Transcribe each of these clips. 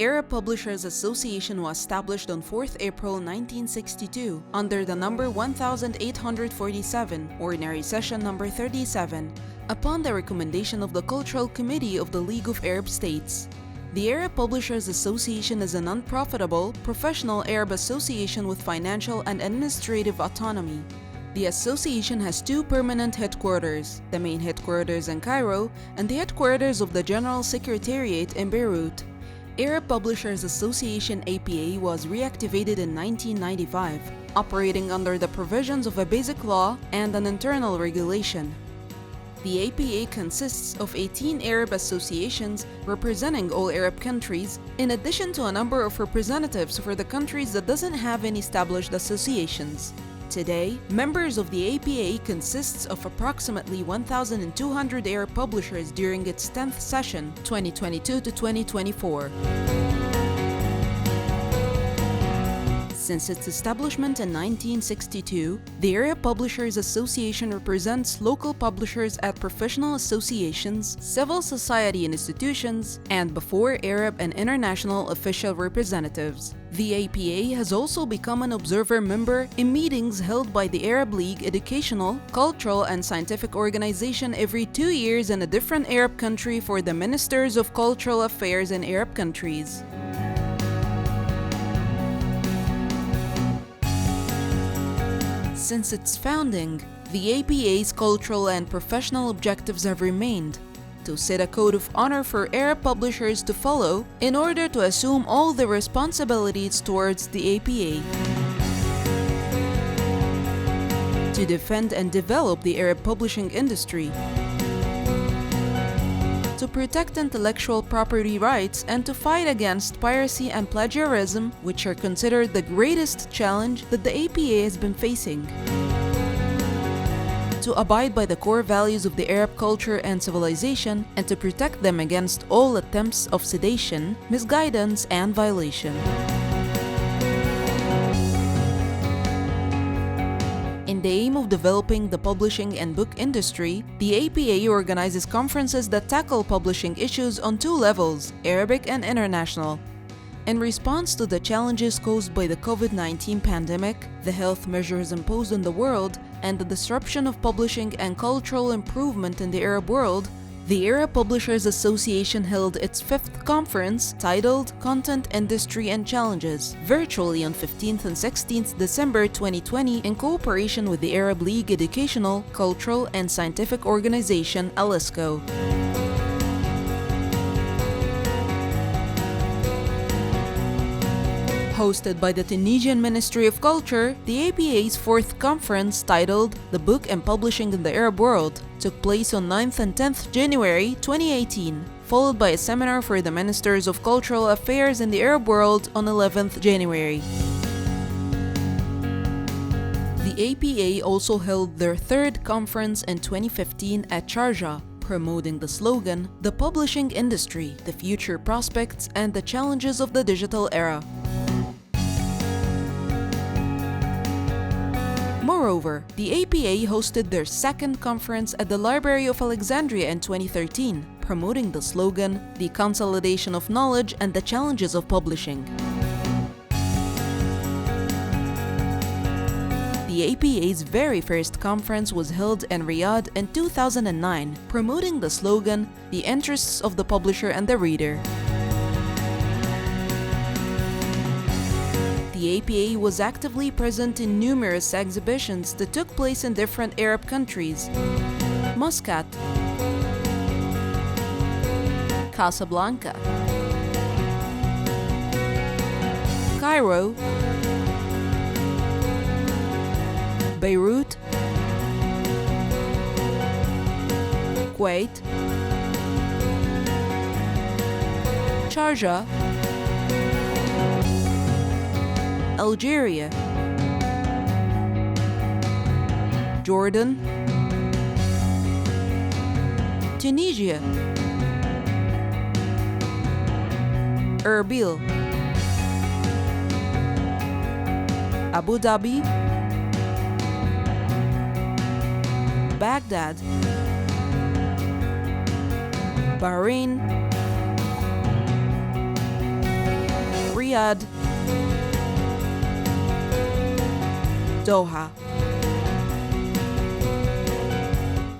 Arab Publishers Association was established on 4th April 1962 under the number 1847, Ordinary Session number 37, upon the recommendation of the Cultural Committee of the League of Arab States. The Arab Publishers Association is a non-profitable, professional Arab association with financial and administrative autonomy. The association has two permanent headquarters, the main headquarters in Cairo and the headquarters of the General Secretariat in Beirut. Arab Publishers Association APA was reactivated in 1995, operating under the provisions of a basic law and an internal regulation. The APA consists of 18 Arab associations representing all Arab countries, in addition to a number of representatives for the countries that doesn't have any established associations. Today, members of the APA consists of approximately 1,200 Arab publishers during its 10th session, 2022 to 2024. Since its establishment in 1962, the Arab Publishers Association represents local publishers at professional associations, civil society institutions, and before Arab and international official representatives. The APA has also become an observer member in meetings held by the Arab League Educational, Cultural, and Scientific Organization every 2 years in a different Arab country for the Ministers of Cultural Affairs in Arab countries. Since its founding, the APA's cultural and professional objectives have remained to set a code of honor for Arab publishers to follow in order to assume all the responsibilities towards the APA, to defend and develop the Arab publishing industry, to protect intellectual property rights, and to fight against piracy and plagiarism, which are considered the greatest challenge that the APA has been facing. To abide by the core values of the Arab culture and civilization, and to protect them against all attempts of sedation, misguidance, and violation. In the aim of developing the publishing and book industry, the APA organizes conferences that tackle publishing issues on two levels, Arabic and international. In response to the challenges caused by the COVID-19 pandemic, the health measures imposed on the world, and the disruption of publishing and cultural improvement in the Arab world, the Arab Publishers Association held its 5th conference titled Content Industry and Challenges virtually on 15th and 16th December 2020 in cooperation with the Arab League Educational, Cultural, and Scientific Organization (ALESCO). Hosted by the Tunisian Ministry of Culture, the APA's 4th conference titled The Book and Publishing in the Arab World took place on 9th and 10th January 2018, followed by a seminar for the Ministers of Cultural Affairs in the Arab world on 11th January. The APA also held their 3rd conference in 2015 at Sharjah, promoting the slogan, "The Publishing Industry, the Future Prospects and the Challenges of the Digital Era." Moreover, the APA hosted their 2nd conference at the Library of Alexandria in 2013, promoting the slogan, "The Consolidation of Knowledge and the Challenges of Publishing." The APA's very first conference was held in Riyadh in 2009, promoting the slogan, "The Interests of the Publisher and the Reader." The APA was actively present in numerous exhibitions that took place in different Arab countries: Muscat, Casablanca, Cairo, Beirut, Kuwait, Sharjah, Algeria, Jordan, Tunisia, Erbil, Abu Dhabi, Baghdad, Bahrain, Riyadh, Doha,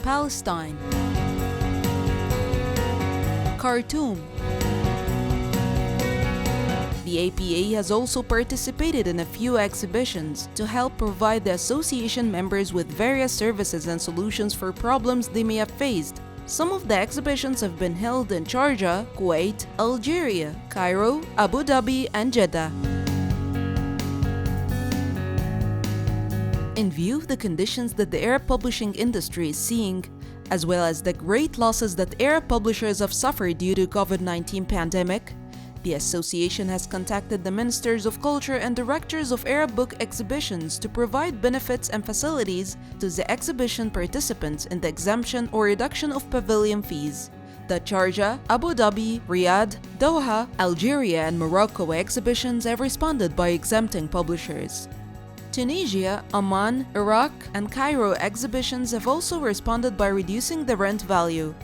Palestine, Khartoum. The APA has also participated in a few exhibitions to help provide the association members with various services and solutions for problems they may have faced. Some of the exhibitions have been held in Sharjah, Kuwait, Algeria, Cairo, Abu Dhabi, and Jeddah. In view of the conditions that the Arab publishing industry is seeing, as well as the great losses that Arab publishers have suffered due to COVID-19 pandemic, the association has contacted the Ministers of Culture and directors of Arab book exhibitions to provide benefits and facilities to the exhibition participants in the exemption or reduction of pavilion fees. The Sharjah, Abu Dhabi, Riyadh, Doha, Algeria, and Morocco exhibitions have responded by exempting publishers. Tunisia, Oman, Iraq, and Cairo exhibitions have also responded by reducing the rent value.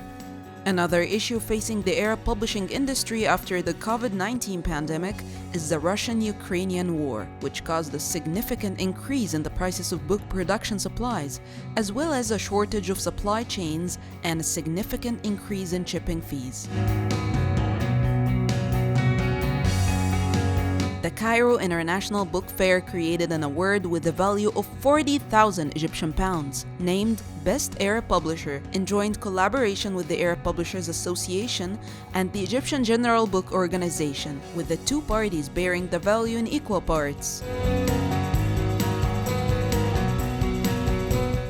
Another issue facing the Arab publishing industry after the COVID-19 pandemic is the Russian-Ukrainian war, which caused a significant increase in the prices of book production supplies, as well as a shortage of supply chains and a significant increase in shipping fees. The Cairo International Book Fair created an award with a value of 40,000 Egyptian pounds, named Best Arab Publisher, in joint collaboration with the Arab Publishers Association and the Egyptian General Book Organization, with the two parties bearing the value in equal parts.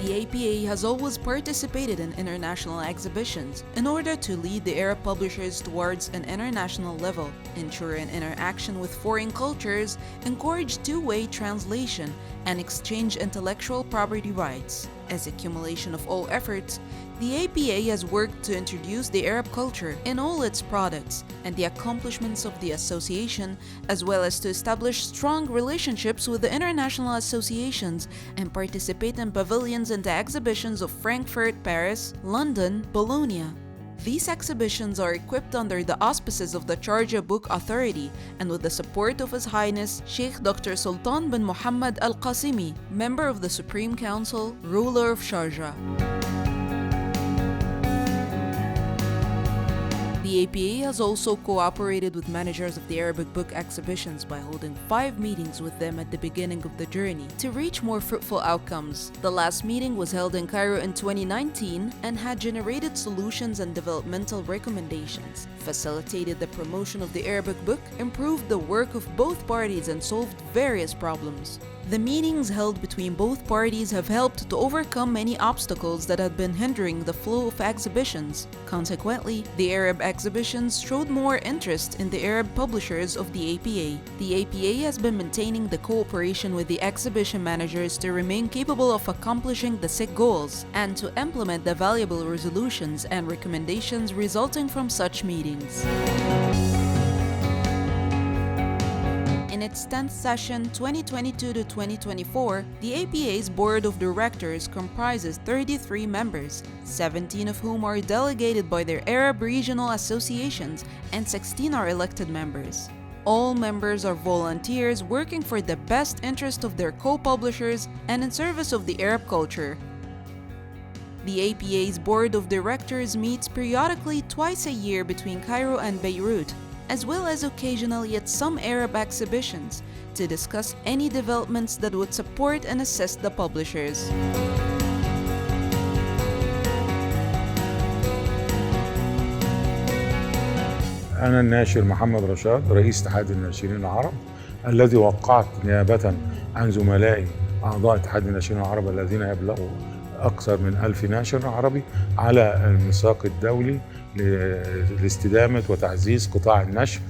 The APA has always participated in international exhibitions in order to lead the Arab publishers towards an international level, ensure an interaction with foreign cultures, encourage two-way translation, and exchange intellectual property rights. As accumulation of all efforts, the APA has worked to introduce the Arab culture in all its products and the accomplishments of the association, as well as to establish strong relationships with the international associations and participate in pavilions and the exhibitions of Frankfurt, Paris, London, Bologna. These exhibitions are equipped under the auspices of the Sharjah Book Authority and with the support of His Highness Sheikh Dr. Sultan bin Muhammad Al Qasimi, member of the Supreme Council, ruler of Sharjah. The APA has also cooperated with managers of the Arabic book exhibitions by holding 5 meetings with them at the beginning of the journey to reach more fruitful outcomes. The last meeting was held in Cairo in 2019 and had generated solutions and developmental recommendations, facilitated the promotion of the Arabic book, improved the work of both parties, and solved various problems. The meetings held between both parties have helped to overcome many obstacles that had been hindering the flow of exhibitions. Consequently, the Arab exhibitions showed more interest in the Arab publishers of the APA. The APA has been maintaining the cooperation with the exhibition managers to remain capable of accomplishing the set goals and to implement the valuable resolutions and recommendations resulting from such meetings. In its 10th session 2022 to 2024, the APA's Board of Directors comprises 33 members, 17 of whom are delegated by their Arab regional associations and 16 are elected members. All members are volunteers working for the best interest of their co-publishers and in service of the Arab culture. The APA's Board of Directors meets periodically twice a year between Cairo and Beirut, as well as occasionally at some Arab exhibitions, to discuss any developments that would support and assist the publishers. أنا الناشر محمد رشاد رئيس اتحاد الناشرين العرب الذي وقعت نيابة عن زملائي أعضاء اتحاد الناشرين العرب الذين يبلغوا أكثر من 1000 ناشر عربي على الميثاق الدولي لاستدامة وتعزيز قطاع النشر.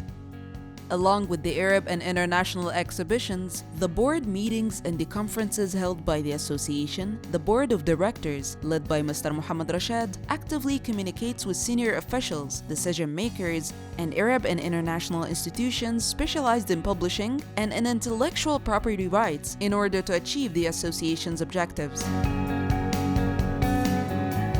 Along with the Arab and international exhibitions, the board meetings and the conferences held by the association, the board of directors, led by Mr. Muhammad Rashad, actively communicates with senior officials, decision makers, and Arab and international institutions specialized in publishing and in intellectual property rights in order to achieve the association's objectives.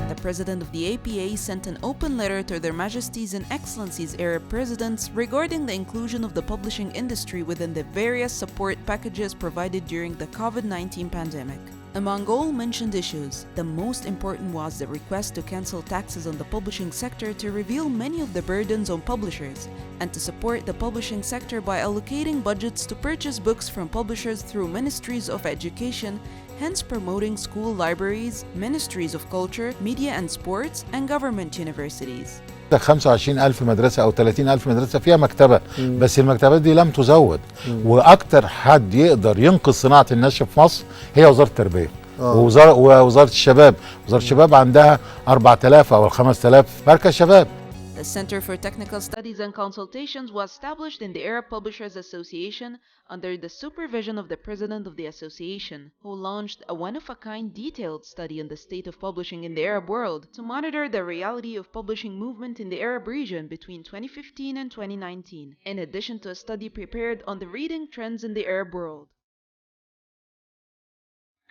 The president of the APA sent an open letter to Their Majesties and Excellencies Arab presidents regarding the inclusion of the publishing industry within the various support packages provided during the COVID-19 pandemic. Among all mentioned issues, the most important was the request to cancel taxes on the publishing sector to reveal many of the burdens on publishers, and to support the publishing sector by allocating budgets to purchase books from publishers through ministries of education, hence promoting school libraries, ministries of culture, media and sports, and government universities. 25,000 مدرسة أو 30,000 مدرسة فيها مكتبة، بس المكتبات دي لم تزود. وأكتر حد يقدر ينقذ صناعة النشر في مصر هي وزارة التربية ووزارة الشباب. وزارة الشباب عندها 4,000 أو 5,000 مركز شباب. The Center for Technical Studies and Consultations was established in the Arab Publishers Association under the supervision of the president of the association, who launched a one-of-a-kind detailed study on the state of publishing in the Arab world to monitor the reality of publishing movement in the Arab region between 2015 and 2019, in addition to a study prepared on the reading trends in the Arab world.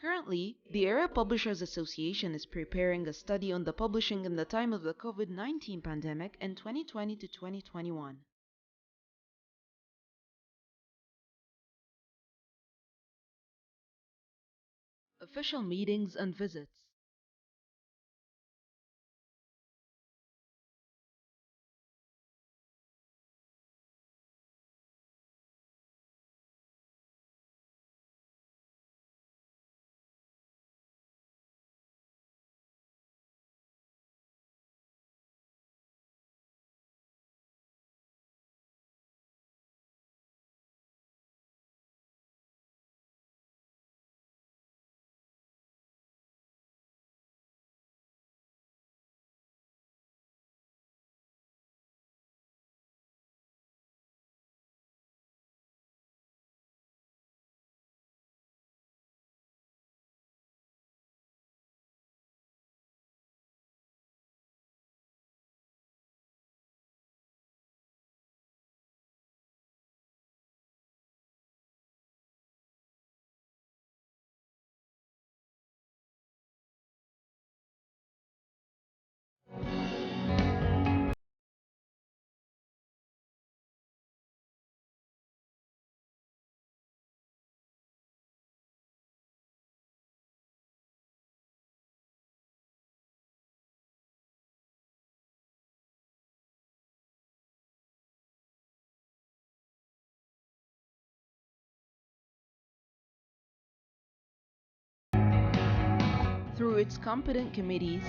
Currently, the Arab Publishers Association is preparing a study on the publishing in the time of the COVID-19 pandemic in 2020 to 2021. Official meetings and visits. Through its competent committees,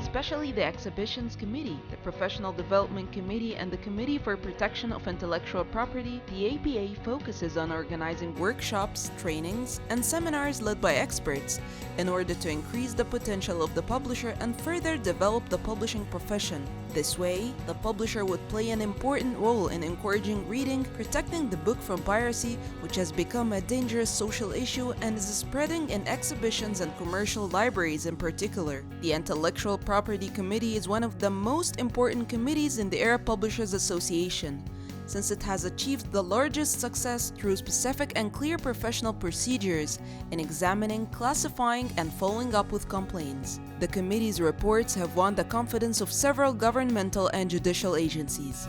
especially the Exhibitions Committee, the Professional Development Committee, and the Committee for Protection of Intellectual Property, the APA focuses on organizing workshops, trainings, and seminars led by experts in order to increase the potential of the publisher and further develop the publishing profession. This way, the publisher would play an important role in encouraging reading, protecting the book from piracy, which has become a dangerous social issue and is spreading in exhibitions and commercial libraries in particular. The Intellectual Property Committee is one of the most important committees in the Arab Publishers Association, since it has achieved the largest success through specific and clear professional procedures in examining, classifying, and following up with complaints. The committee's reports have won the confidence of several governmental and judicial agencies.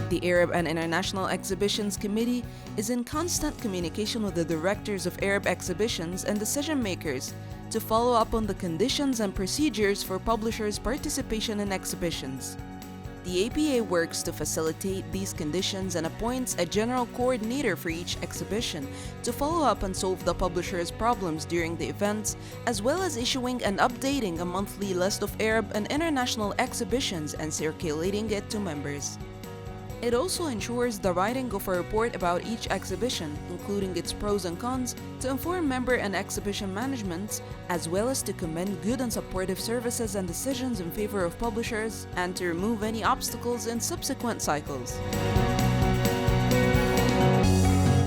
The Arab and International Exhibitions Committee is in constant communication with the directors of Arab exhibitions and decision makers to follow up on the conditions and procedures for publishers' participation in exhibitions. The APA works to facilitate these conditions and appoints a general coordinator for each exhibition to follow up and solve the publisher's problems during the events, as well as issuing and updating a monthly list of Arab and international exhibitions and circulating it to members. It also ensures the writing of a report about each exhibition, including its pros and cons, to inform member and exhibition managements, as well as to commend good and supportive services and decisions in favor of publishers, and to remove any obstacles in subsequent cycles.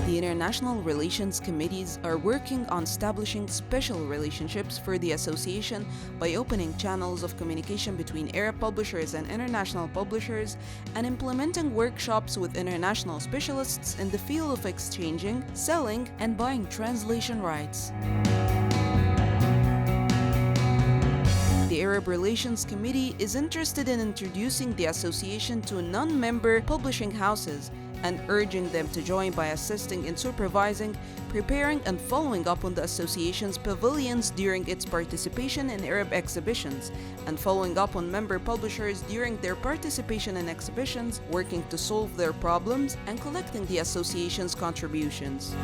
The international relations committees are working on establishing special relationships for the association by opening channels of communication between Arab publishers and international publishers and implementing workshops with international specialists in the field of exchanging, selling, and buying translation rights. The Arab Relations Committee is interested in introducing the association to non-member publishing houses and urging them to join by assisting in supervising, preparing, and following up on the association's pavilions during its participation in Arab exhibitions, and following up on member publishers during their participation in exhibitions, working to solve their problems, and collecting the association's contributions.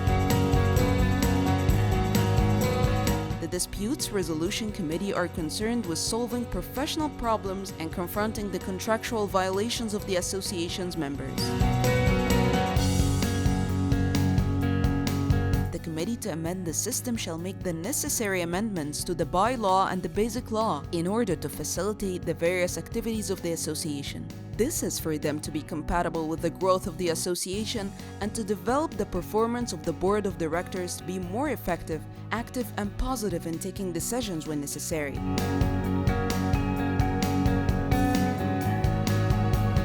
The Disputes Resolution Committee are concerned with solving professional problems and confronting the contractual violations of the association's members. The committee to amend the system shall make the necessary amendments to the bylaw and the basic law in order to facilitate the various activities of the association. This is for them to be compatible with the growth of the association and to develop the performance of the board of directors to be more effective, active, and positive in taking decisions when necessary.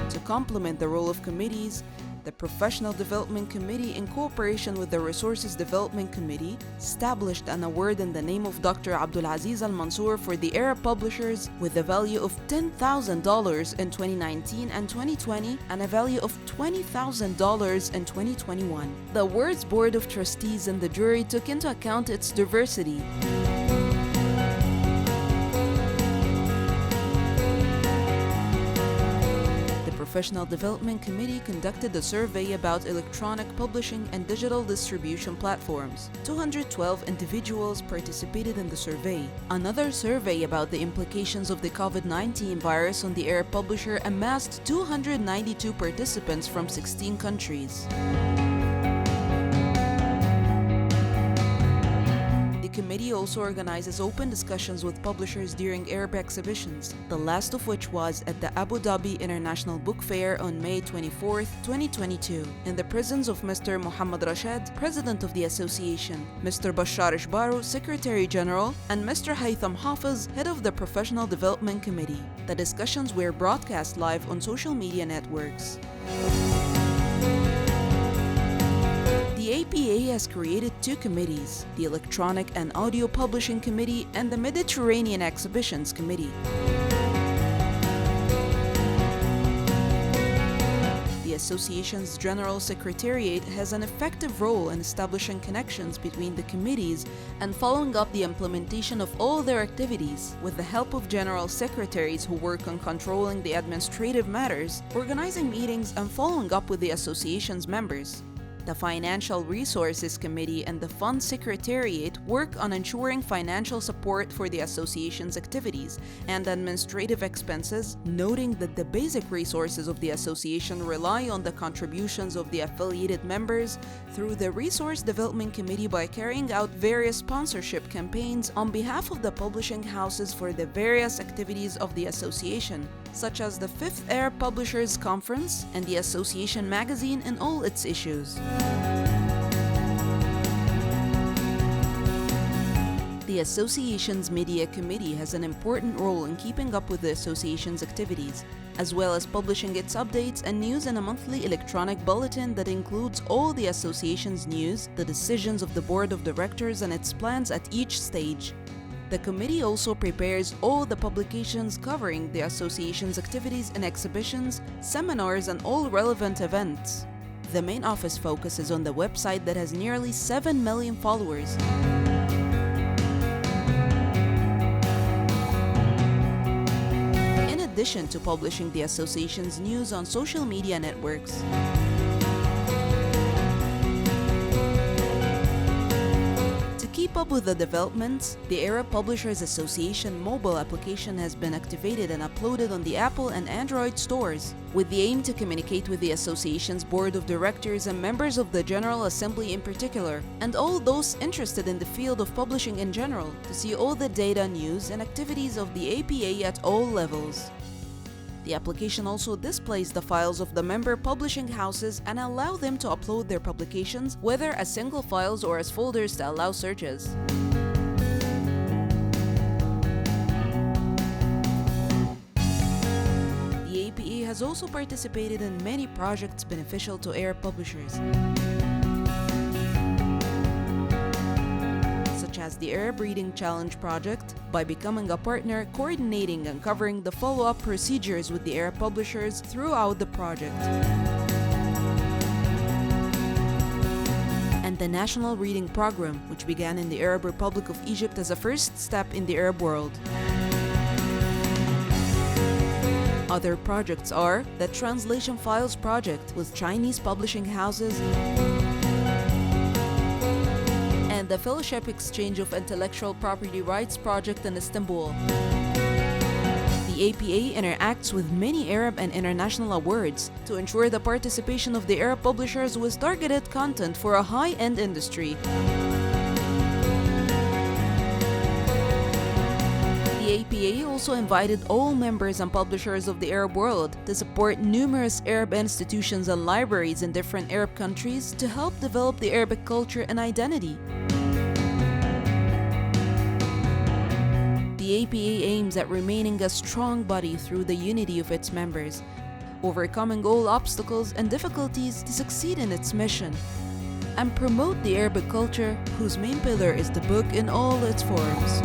To complement the role of committees, the Professional Development Committee, in cooperation with the Resources Development Committee, established an award in the name of Dr. Abdulaziz Al-Mansour for the Arab publishers with a value of $10,000 in 2019 and 2020 and a value of $20,000 in 2021. The award's Board of Trustees and the jury took into account its diversity. The Professional Development Committee conducted a survey about electronic publishing and digital distribution platforms. 212 individuals participated in the survey. Another survey about the implications of the COVID-19 virus on the Arab publisher amassed 292 participants from 16 countries. The committee also organizes open discussions with publishers during Arab exhibitions, the last of which was at the Abu Dhabi International Book Fair on May 24, 2022, in the presence of Mr. Mohammed Rashad, President of the Association, Mr. Bashar Ishbaru, Secretary General, and Mr. Haytham Hafiz, Head of the Professional Development Committee. The discussions were broadcast live on social media networks. The APA has created two committees, the Electronic and Audio Publishing Committee and the Mediterranean Exhibitions Committee. The association's General Secretariat has an effective role in establishing connections between the committees and following up the implementation of all their activities, with the help of General Secretaries who work on controlling the administrative matters, organizing meetings, and following up with the association's members. The Financial Resources Committee and the Fund Secretariat work on ensuring financial support for the association's activities and administrative expenses, noting that the basic resources of the association rely on the contributions of the affiliated members through the Resource Development Committee by carrying out various sponsorship campaigns on behalf of the publishing houses for the various activities of the association, such as the 5th Arab Publishers Conference and the Association magazine in all its issues. The association's Media Committee has an important role in keeping up with the association's activities, as well as publishing its updates and news in a monthly electronic bulletin that includes all the association's news, the decisions of the board of directors, and its plans at each stage. The committee also prepares all the publications covering the association's activities in exhibitions, seminars, and all relevant events. The main office focuses on the website that has nearly 7 million followers. In addition to publishing the association's news on social media networks. To keep up with the developments, the Arab Publishers Association mobile application has been activated and uploaded on the Apple and Android stores, with the aim to communicate with the association's board of directors and members of the General Assembly in particular, and all those interested in the field of publishing in general, to see all the data, news, and activities of the APA at all levels. The application also displays the files of the member publishing houses and allow them to upload their publications, whether as single files or as folders to allow searches. The APA has also participated in many projects beneficial to Arab publishers, such as the Arab Reading Challenge project, by becoming a partner, coordinating and covering the follow-up procedures with the Arab publishers throughout the project. And the National Reading Program, which began in the Arab Republic of Egypt as a first step in the Arab world. Other projects are the Translation Files project with Chinese publishing houses and the Fellowship Exchange of Intellectual Property Rights project in Istanbul. The APA interacts with many Arab and international awards to ensure the participation of the Arab publishers with targeted content for a high-end industry. The APA also invited all members and publishers of the Arab world to support numerous Arab institutions and libraries in different Arab countries to help develop the Arabic culture and identity. The APA aims at remaining a strong body through the unity of its members, overcoming all obstacles and difficulties to succeed in its mission, and promote the Arabic culture whose main pillar is the book in all its forms.